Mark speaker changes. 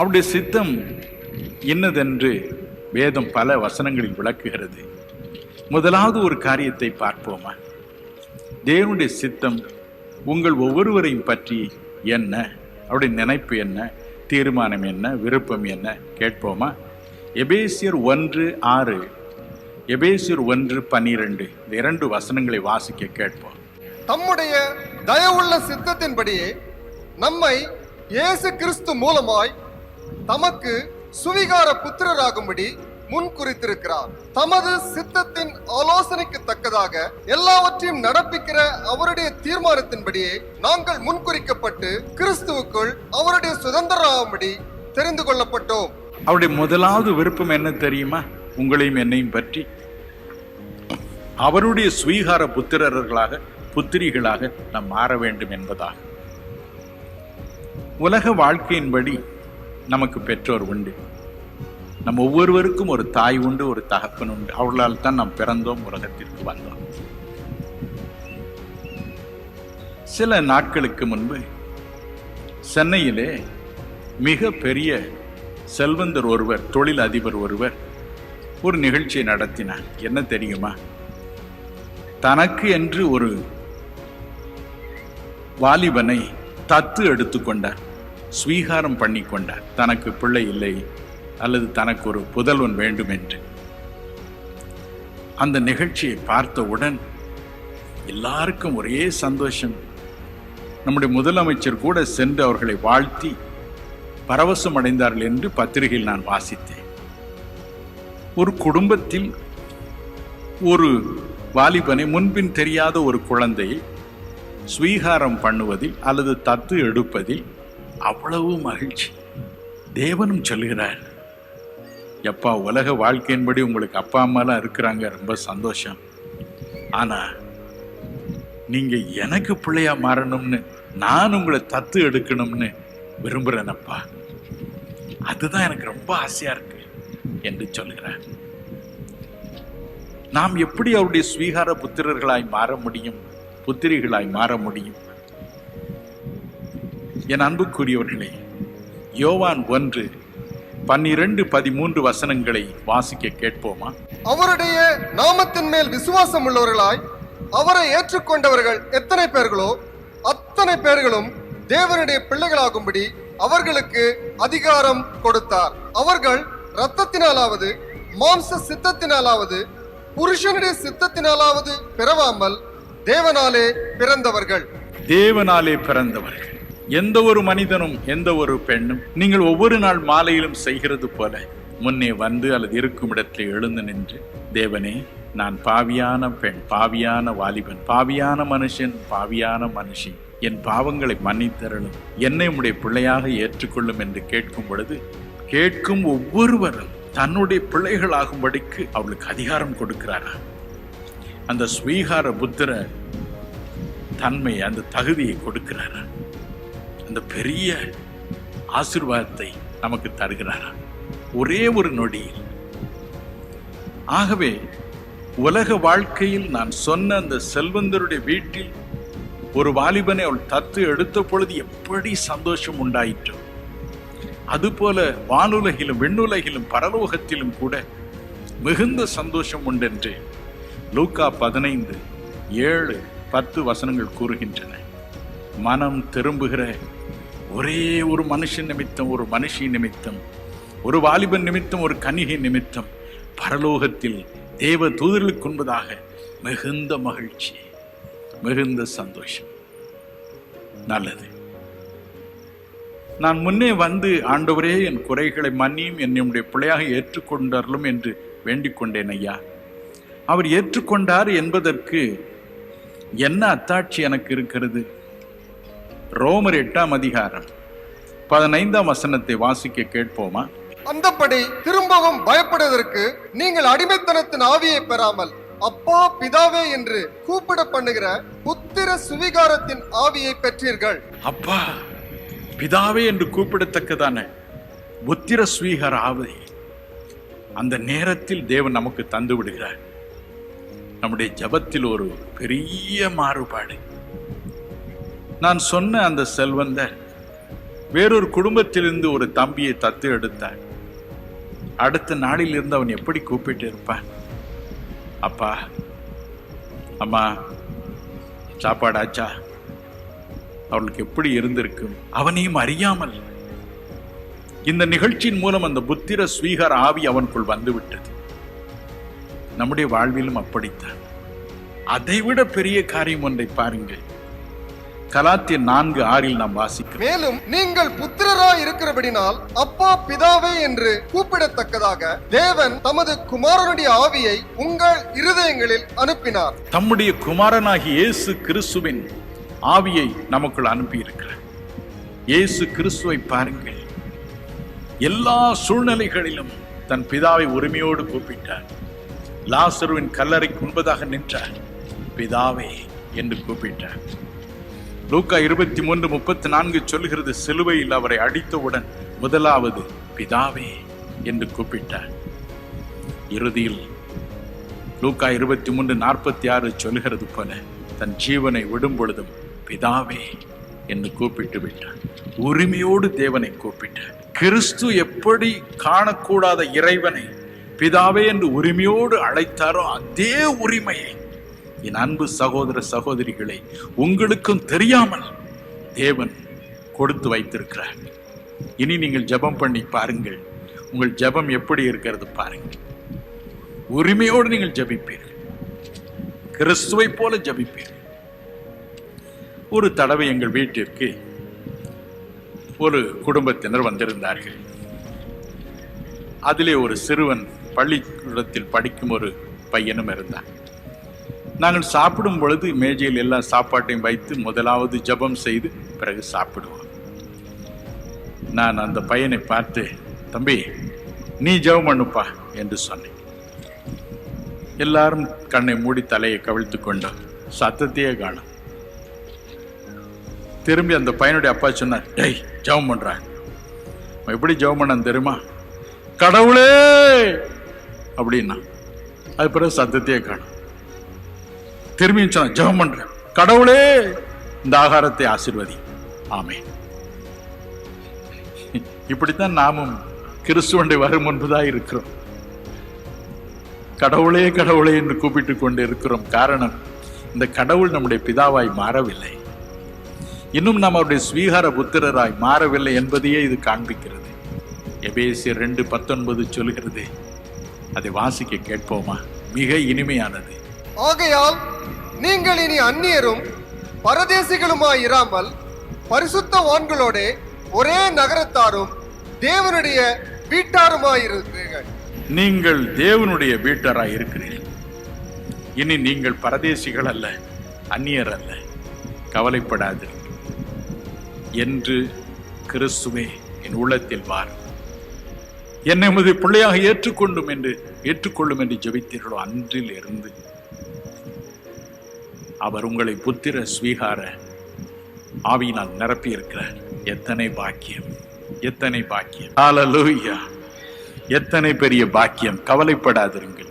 Speaker 1: அவருடைய சித்தம் என்னதென்று வேதம் பல வசனங்களில் விளக்குகிறது. முதலாவது ஒரு காரியத்தை பார்ப்போமா? தேவனுடைய சித்தம் உங்கள் ஒவ்வொருவரையும் பற்றி என்ன, அவருடைய நினைப்பு என்ன, தீர்மானம் என்ன, விருப்பம் என்ன கேட்போமா? எபேசியர் 1:6, எபேசியர் 1:12 இந்த 2 வசனங்களை வாசிக்க கேட்போம்.
Speaker 2: தம்முடைய தயவுள்ள சித்தத்தின்படியே நம்மை இயேசு கிறிஸ்து மூலமாய் தமக்கு சுவிகார புத்திரராகும்படி முன் குறித்திருக்கிறார். தமது சித்தத்தின் ஆலோசனைக்கு தக்கதாக எல்லாவற்றையும் நடப்பிக்கிற அவருடைய தீர்மானத்தின்படியே நாங்கள் முன்குறிக்கப்பட்டு கிறிஸ்துவுக்குள் அவருடைய சுதந்திரராகும்படி தெரிந்து கொள்ளப்பட்டோம்.
Speaker 1: அவருடைய முதலாவது விருப்பம் என்ன தெரியுமா? உங்களையும் என்னையும் பற்றி அவருடைய சுவீகார புத்திரர்களாக புத்திரிகளாக நாம் மாற வேண்டும் என்பதாக. உலக வாழ்க்கையின்படி நமக்கு பெற்றோர் உண்டு. நம் ஒவ்வொருவருக்கும் ஒரு தாய் உண்டு, ஒரு தகப்பன் உண்டு. அவர்களால் தான் நாம் பிறந்தோம், உலகத்திற்கு வந்தோம். சில நாட்களுக்கு முன்பு சென்னையிலே மிக பெரிய செல்வந்தர் ஒருவர், தொழில் அதிபர் ஒருவர் ஒரு நிகழ்ச்சியை நடத்தினார். என்ன தெரியுமா? தனக்கு என்று ஒரு வாலிபனை தத்து எடுத்துக்கொண்டார், ஸ்வீகாரம் பண்ணி கொண்டார். தனக்கு பிள்ளை இல்லை அல்லது தனக்கு ஒரு புதல்வன் வேண்டும் என்று. அந்த நிகழ்ச்சியை பார்த்தவுடன் எல்லாருக்கும் ஒரே சந்தோஷம். நம்முடைய முதலமைச்சர் கூட சென்று அவர்களை வாழ்த்தி பரவசம் அடைந்தார்கள் என்று பத்திரிகையில் நான் வாசித்தேன். ஒரு குடும்பத்தில் ஒரு வாலிபனை, முன்பின் தெரியாத ஒரு குழந்தையை ஸ்வீகாரம் பண்ணுவதில் அல்லது தத்து எடுப்பதில் அவ்வளவு மகிழ்ச்சி. தேவனும் சொல்கிறார், எப்பா, உலக வாழ்க்கையின்படி உங்களுக்கு அப்பா அம்மாலாம் இருக்கிறாங்க, ரொம்ப சந்தோஷம். ஆனா நீங்க எனக்கு பிள்ளையா மாறணும்னு, நான் உங்களை தத்து எடுக்கணும்னு விரும்புறேனப்பா. அதுதான் எனக்கு ரொம்ப ஆசையா இருக்கு என்று சொல்கிறார். நாம் எப்படி அவருடைய ஸ்வீகார புத்திரர்களாய் மாற முடியும், புத்திரிகளாய் மாற முடியும்? என் அன்புக்குரியவர்களே, யோவான் 1:12-13 வசனங்களை வாசிக்க கேட்போமா?
Speaker 2: அவருடைய நாமத்தின் மேல் விசுவாசம் உள்ளவர்களாய் அவரை ஏற்றுக்கொண்டவர்கள் எத்தனை பேர்களோ அத்தனை பேர்களும் தேவனுடைய பிள்ளைகளாகும்படி அவர்களுக்கு அதிகாரம் கொடுத்தார். அவர்கள் இரத்தத்தினாலாவது மாம்ச சித்தத்தினாலாவது புருஷனுடைய சித்தத்தினாலாவது பிறவாமல் தேவனாலே பிறந்தவர்கள்.
Speaker 1: தேவனாலே பிறந்தவர்கள். எந்த ஒரு மனிதனும் எந்த ஒரு பெண்ணும் நீங்கள் ஒவ்வொரு நாள் மாலையிலும் செய்கிறது போல முன்னே வந்து அல்லது இருக்கும் இடத்தில் எழுந்து நின்று, தேவனே, நான் பாவியான பெண், பாவியான வாலிபன், பாவியான மனுஷன், பாவியான மனுஷி, என் பாவங்களை மன்னித்தருளும், என்னை உம்முடைய பிள்ளையாக ஏற்றுக்கொள்ளும் என்று கேட்கும் பொழுது, கேட்கும் ஒவ்வொருவரும் தன்னுடைய பிள்ளைகளாகும்படிக்கு அவளுக்கு அதிகாரம் கொடுக்கிறாரா? அந்த ஸ்வீகார புத்திர தன்மை, அந்த தகுதியை கொடுக்கிறாரா? அந்த பெரிய ஆசீர்வாதத்தை நமக்கு தருகிறாரா ஒரே ஒரு நொடியில்? ஆகவே உலக வாழ்க்கையில் நான் சொன்ன அந்த செல்வந்தருடைய வீட்டில் ஒரு வாலிபனை அவள் தத்து எடுத்த பொழுது எப்படி சந்தோஷம் உண்டாயிற்றோ, அதுபோல வானுலகிலும் விண்ணுலகிலும் பரலோகத்திலும் கூட மிகுந்த சந்தோஷம் உண்டென்று லூக்கா 15:7-10 வசனங்கள் கூறுகின்றன. மனம் திரும்புகிற ஒரே ஒரு மனுஷன் நிமித்தம், ஒரு மனுஷி நிமித்தம், ஒரு வாலிபன் நிமித்தம், ஒரு கன்னிகை நிமித்தம் பரலோகத்தில் தேவ தூதர்களுக்கு முன்பதாக மிகுந்த மகிழ்ச்சி, மிகுந்த சந்தோஷம். நல்லது. நான் முன்னே வந்து, ஆண்டவரே, என் குறைகளை மன்னியும், என்னுடைய பிள்ளையாக ஏற்றுக்கொண்டார்களும் என்று வேண்டிக் கொண்டேன் ஐயா. அவர் ஏற்றுக்கொண்டார் என்பதற்கு என்ன அத்தாட்சி எனக்கு இருக்கிறது? ரோமர் 8:15 வசனத்தை வாசிக்க கேட்போமா?
Speaker 2: அந்தப்படி திரும்பவும் பயப்படுவதற்கு நீங்கள் அடிமைத்தனத்தின் ஆவியை பெறாமல் அப்பா பிதாவே என்று கூப்பிட பண்ணுகிற புத்திர சுவிகாரத்தின் ஆவியை பெற்றீர்கள்.
Speaker 1: அப்பா பிதாவே என்று கூப்பிடத்தக்கதான புத்திர சுவீகார ஆவி அந்த நேரத்தில் தேவன் நமக்கு தந்து விடுகிறார். நம்முடைய ஜபத்தில் ஒரு பெரிய மாறுபாடு. நான் சொன்ன அந்த செல்வந்தர் வேறொரு குடும்பத்திலிருந்து ஒரு தம்பியை தத்து எடுத்தார். அடுத்த நாளில் இருந்து அவன் எப்படி கூப்பிட்டு இருப்பான், அப்பா, அம்மா, சாப்பாடாச்சா? அவளுக்கு எப்படி இருந்திருக்கும்? அவனையும் அறியாமல் இந்த நிகழ்ச்சியின் மூலம் அந்த புத்திர ஸ்வீகார ஆவி அவனுக்குள் வந்துவிட்டது. நம்முடைய வாழ்விலும் அப்படித்தான். அதைவிட பெரிய காரியம் ஒன்றை பாருங்கள். கலாத்தியர் 4:6 நாம் வாசிக்கிறோம்.
Speaker 2: மேலும் நீங்கள் புத்திரராய் இருக்கிறபடினால் அப்பா பிதாவே என்று கூப்பிடத்தக்கதாக தேவன் தமது குமாரனுடைய ஆவியை உங்கள் இருதயங்களில் அனுப்பினார்.
Speaker 1: தம்முடைய குமாரனாகிய இயேசு கிறிஸ்துவின் ஆவியை நமக்குள் அனுப்பி இருக்கிறார். இயேசு கிறிஸ்துவை பாருங்கள், எல்லா சூழ்நிலைகளிலும் தன் பிதாவை உரிமையோடு கூப்பிட்டார். லாசருவின் கல்லறைக்கு முன்பதாக நின்றார், பிதாவே என்று கூப்பிட்டார். லூக்கா 23:34 சொல்கிறது, சிலுவையில் அவரை அடித்தவுடன் முதலாவது பிதாவே என்று கூப்பிட்டார். இறுதியில் லூக்கா 23:46 சொல்கிறது போல தன் ஜீவனை விடும் பொழுதும் பிதாவே என்று கூப்பிட்டு விட்டார். உரிமையோடு தேவனை கூப்பிட்டார். கிறிஸ்து எப்படி காணக்கூடாத இறைவனை பிதாவே என்று உரிமையோடு அழைத்தாரோ அதே உரிமையை என் அன்பு சகோதர சகோதரிகளை உங்களுக்கும் தெரியாமல் தேவன் கொடுத்து வைத்திருக்கிறார். இனி நீங்கள் ஜெபம் பண்ணி பாருங்கள், உங்கள் ஜெபம் எப்படி இருக்கிறது பாருங்கள். உரிமையோடு நீங்கள் ஜெபிப்பீர்கள், கிறிஸ்துவை போல ஜெபிப்பீர்கள். ஒரு தடவை எங்கள் வீட்டிற்கு ஒரு குடும்பத்தினர் வந்திருந்தார்கள். அதிலே ஒரு சிறுவன், பள்ளிக்கூடத்தில் படிக்கும் ஒரு பையனும் இருந்தான். நாங்கள் சாப்பிடும் பொழுது மேஜையில் எல்லா சாப்பாட்டையும் வைத்து முதலாவது ஜெபம் செய்து பிறகு சாப்பிடுவோம். நான் அந்த பையனை பார்த்து, தம்பி, நீ ஜெபம் பண்ணுப்பா என்று சொன்னேன். எல்லாரும் கண்ணை மூடி தலையை கவிழ்த்து கொண்டோம். சத்தத்தையே காணும். திரும்பி அந்த பையனுடைய அப்பா சொன்னார், டேய், ஜெபம் பண்றான். எப்படி ஜெபம் பண்ணான் தெரியுமா? கடவுளே அப்படின்னா. அது பிறகு சத்தத்தையே காணும். திரும்பியும் சொன்ன, ஜெபம் பண்றேன், கடவுளே இந்த ஆகாரத்தை ஆசீர்வதி, ஆமென். இப்படித்தான் நாமும் கிறிஸ்துவண்டை வரும் முன்புதான் இருக்கிறோம். கடவுளே கடவுளே என்று கூப்பிட்டு கொண்டு இருக்கிறோம். காரணம், இந்த கடவுள் நம்முடைய பிதாவாய் மாறவில்லை, இன்னும் நாம் அவருடைய ஸ்வீகார புத்திரராய் மாறவில்லை என்பதையே இது காண்பிக்கிறது. எபேசியர் 2:19 சொல்கிறது. அதை வாசிக்க கேட்போமா? மிக இனிமையானது.
Speaker 2: ஆகையால் நீங்கள் இனி அந்நியரும் பரதேசிகளுமாய் இராமல் பரிசுத்தவான்களோட ஒரே நகரத்தாரும் தேவனுடைய வீட்டாருமாயிருக்கிறீர்கள்.
Speaker 1: நீங்கள் தேவனுடைய வீட்டாராய் இருக்கிறீர்கள். இனி நீங்கள் பரதேசிகள் அல்ல, அந்நியர் அல்ல. கவலைப்படாதீர்கள். என்று கிறிஸ்துவே என் உள்ளத்தில் வார், என்னை உமது பிள்ளையாக ஏற்றுக்கொள்ளும் என்று ஜெபித்தீர்களோ அன்றில் இருந்து அவர் உங்களை புத்திர ஸ்வீகார ஆவியினால் நிரப்பி இருக்கிறார். எத்தனை பாக்கியம், எத்தனை பாக்கியம்! ஹல்லேலூயா! எத்தனை பெரிய பாக்கியம்! கவலைப்படாதிருங்கள்.